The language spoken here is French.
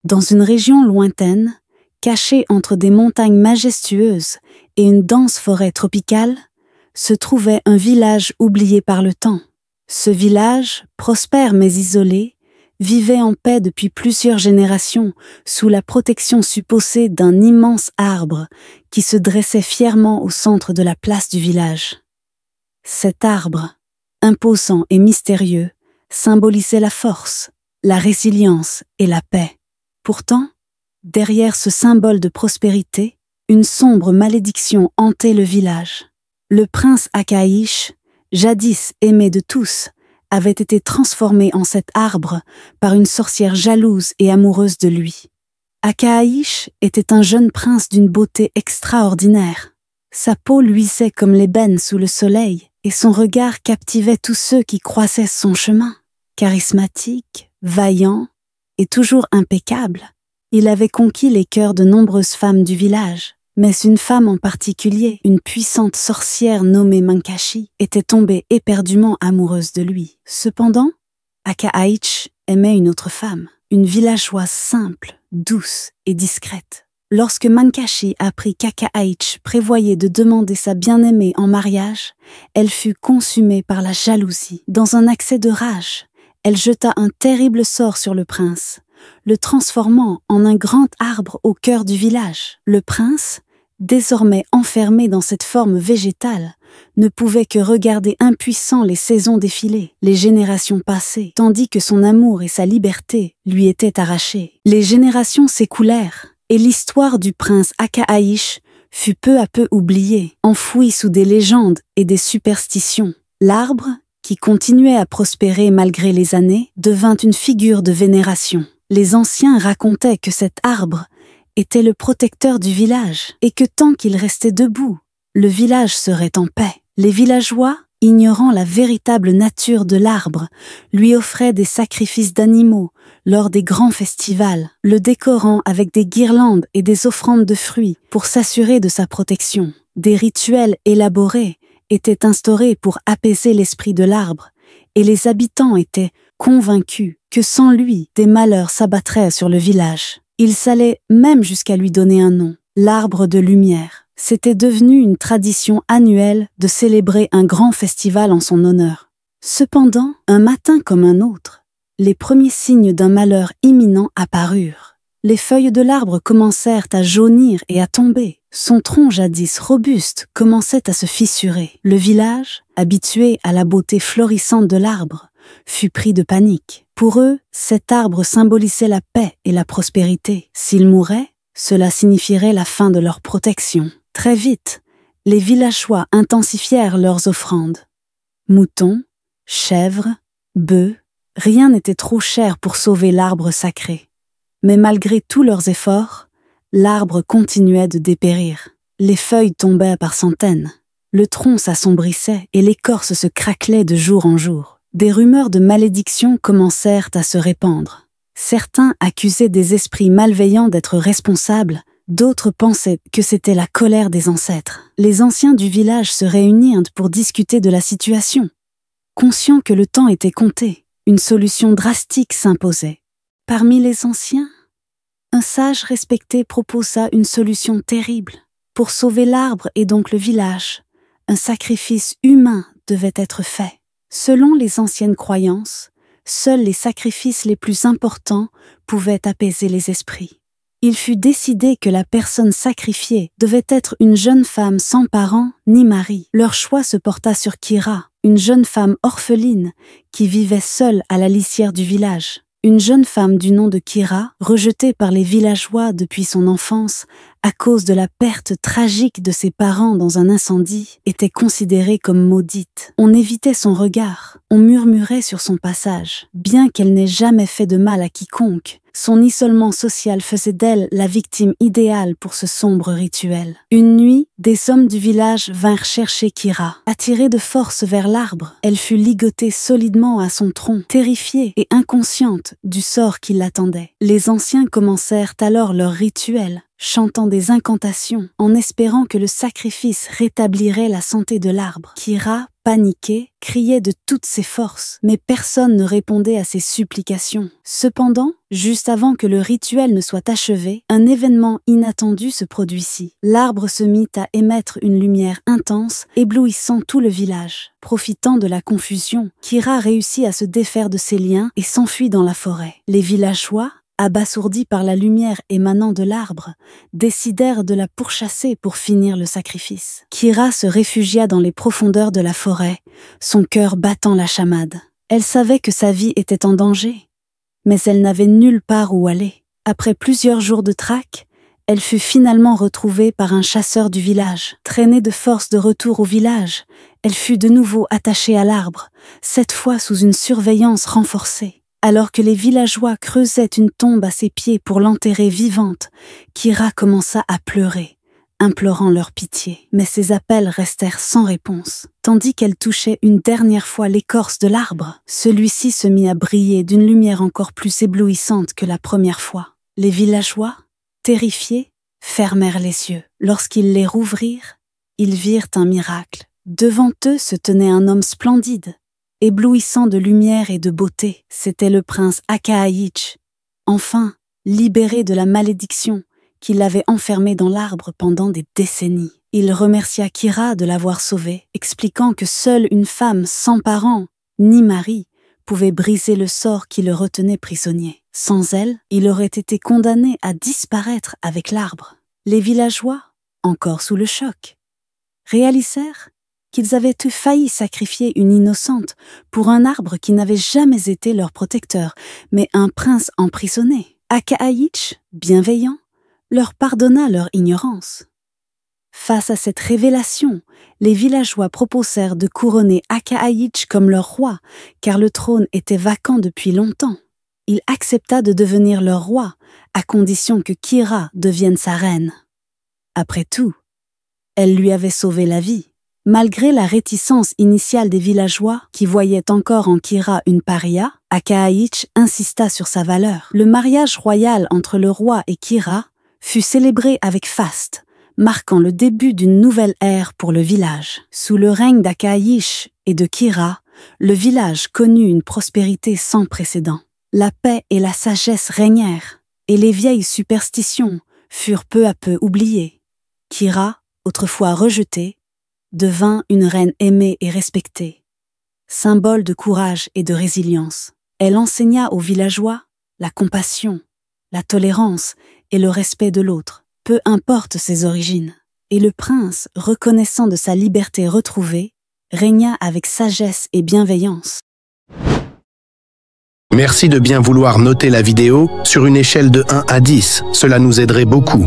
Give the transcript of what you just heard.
Dans une région lointaine, cachée entre des montagnes majestueuses et une dense forêt tropicale, se trouvait un village oublié par le temps. Ce village, prospère mais isolé, vivait en paix depuis plusieurs générations sous la protection supposée d'un immense arbre qui se dressait fièrement au centre de la place du village. Cet arbre, imposant et mystérieux, symbolisait la force, la résilience et la paix. Pourtant, derrière ce symbole de prospérité, une sombre malédiction hantait le village. Le prince Akaaïch, jadis aimé de tous, avait été transformé en cet arbre par une sorcière jalouse et amoureuse de lui. Akaaïch était un jeune prince d'une beauté extraordinaire. Sa peau luisait comme l'ébène sous le soleil et son regard captivait tous ceux qui croisaient son chemin. Charismatique, vaillant et toujours impeccable, il avait conquis les cœurs de nombreuses femmes du village. Mais une femme en particulier, une puissante sorcière nommée Mankashi, était tombée éperdument amoureuse de lui. Cependant, Akaaïch aimait une autre femme, une villageoise simple, douce et discrète. Lorsque Mankashi apprit qu'Akaaïch prévoyait de demander sa bien-aimée en mariage, elle fut consumée par la jalousie. Dans un accès de rage, elle jeta un terrible sort sur le prince, le transformant en un grand arbre au cœur du village. Le prince, désormais enfermé dans cette forme végétale, ne pouvait que regarder impuissant les saisons défiler, les générations passées, tandis que son amour et sa liberté lui étaient arrachés. Les générations s'écoulèrent, et l'histoire du prince Akaaïch fut peu à peu oubliée, enfouie sous des légendes et des superstitions. L'arbre, qui continuait à prospérer malgré les années, devint une figure de vénération. Les anciens racontaient que cet arbre était le protecteur du village et que tant qu'il restait debout, le village serait en paix. Les villageois, ignorant la véritable nature de l'arbre, lui offraient des sacrifices d'animaux lors des grands festivals, le décorant avec des guirlandes et des offrandes de fruits pour s'assurer de sa protection. Des rituels élaborés étaient instaurés pour apaiser l'esprit de l'arbre et les habitants étaient convaincus que sans lui, des malheurs s'abattraient sur le village. Ils s'allaient même jusqu'à lui donner un nom, l'arbre de lumière. C'était devenu une tradition annuelle de célébrer un grand festival en son honneur. Cependant, un matin comme un autre, les premiers signes d'un malheur imminent apparurent. Les feuilles de l'arbre commencèrent à jaunir et à tomber. Son tronc jadis robuste commençait à se fissurer. Le village, habitué à la beauté florissante de l'arbre, fut pris de panique. Pour eux, cet arbre symbolisait la paix et la prospérité. S'il mourait, cela signifierait la fin de leur protection. Très vite, les villageois intensifièrent leurs offrandes. Moutons, chèvres, bœufs, rien n'était trop cher pour sauver l'arbre sacré. Mais malgré tous leurs efforts, l'arbre continuait de dépérir. Les feuilles tombaient par centaines. Le tronc s'assombrissait et l'écorce se craquelait de jour en jour. Des rumeurs de malédiction commencèrent à se répandre. Certains accusaient des esprits malveillants d'être responsables, d'autres pensaient que c'était la colère des ancêtres. Les anciens du village se réunirent pour discuter de la situation. Conscients que le temps était compté, une solution drastique s'imposait. Parmi les anciens, un sage respecté proposa une solution terrible. Pour sauver l'arbre et donc le village, un sacrifice humain devait être fait. Selon les anciennes croyances, seuls les sacrifices les plus importants pouvaient apaiser les esprits. Il fut décidé que la personne sacrifiée devait être une jeune femme sans parents ni mari. Leur choix se porta sur Kira, une jeune femme orpheline qui vivait seule à la lisière du village. Une jeune femme du nom de Kira, rejetée par les villageois depuis son enfance à cause de la perte tragique de ses parents dans un incendie, était considérée comme maudite. On évitait son regard, on murmurait sur son passage. Bien qu'elle n'ait jamais fait de mal à quiconque, son isolement social faisait d'elle la victime idéale pour ce sombre rituel. Une nuit, des hommes du village vinrent chercher Kira. Attirée de force vers l'arbre, elle fut ligotée solidement à son tronc, terrifiée et inconsciente du sort qui l'attendait. Les anciens commencèrent alors leur rituel, chantant des incantations en espérant que le sacrifice rétablirait la santé de l'arbre. Kira, paniqué, criait de toutes ses forces, mais personne ne répondait à ses supplications. Cependant, juste avant que le rituel ne soit achevé, un événement inattendu se produisit. L'arbre se mit à émettre une lumière intense, éblouissant tout le village. Profitant de la confusion, Kira réussit à se défaire de ses liens et s'enfuit dans la forêt. Les villageois, abasourdis par la lumière émanant de l'arbre, décidèrent de la pourchasser pour finir le sacrifice. Kira se réfugia dans les profondeurs de la forêt, son cœur battant la chamade. Elle savait que sa vie était en danger, mais elle n'avait nulle part où aller. Après plusieurs jours de traque, elle fut finalement retrouvée par un chasseur du village. Traînée de force de retour au village, elle fut de nouveau attachée à l'arbre, cette fois sous une surveillance renforcée. Alors que les villageois creusaient une tombe à ses pieds pour l'enterrer vivante, Kira commença à pleurer, implorant leur pitié. Mais ses appels restèrent sans réponse. Tandis qu'elle touchait une dernière fois l'écorce de l'arbre, celui-ci se mit à briller d'une lumière encore plus éblouissante que la première fois. Les villageois, terrifiés, fermèrent les yeux. Lorsqu'ils les rouvrirent, ils virent un miracle. Devant eux se tenait un homme splendide, éblouissant de lumière et de beauté. C'était le prince Akaaïch, enfin libéré de la malédiction qui l'avait enfermé dans l'arbre pendant des décennies. Il remercia Kira de l'avoir sauvé, expliquant que seule une femme sans parents, ni mari, pouvait briser le sort qui le retenait prisonnier. Sans elle, il aurait été condamné à disparaître avec l'arbre. Les villageois, encore sous le choc, réalisèrent qu'ils avaient failli sacrifier une innocente pour un arbre qui n'avait jamais été leur protecteur, mais un prince emprisonné. Akaaïch, bienveillant, leur pardonna leur ignorance. Face à cette révélation, les villageois proposèrent de couronner Akaaïch comme leur roi, car le trône était vacant depuis longtemps. Il accepta de devenir leur roi, à condition que Kira devienne sa reine. Après tout, elle lui avait sauvé la vie. Malgré la réticence initiale des villageois, qui voyaient encore en Kira une paria, Akaaïch insista sur sa valeur. Le mariage royal entre le roi et Kira fut célébré avec faste, marquant le début d'une nouvelle ère pour le village. Sous le règne d'Akaaïch et de Kira, le village connut une prospérité sans précédent. La paix et la sagesse régnèrent, et les vieilles superstitions furent peu à peu oubliées. Kira, autrefois rejetée, devint une reine aimée et respectée, symbole de courage et de résilience. Elle enseigna aux villageois la compassion, la tolérance et le respect de l'autre, peu importe ses origines. Et le prince, reconnaissant de sa liberté retrouvée, régna avec sagesse et bienveillance. Merci de bien vouloir noter la vidéo sur une échelle de 1 à 10, cela nous aiderait beaucoup.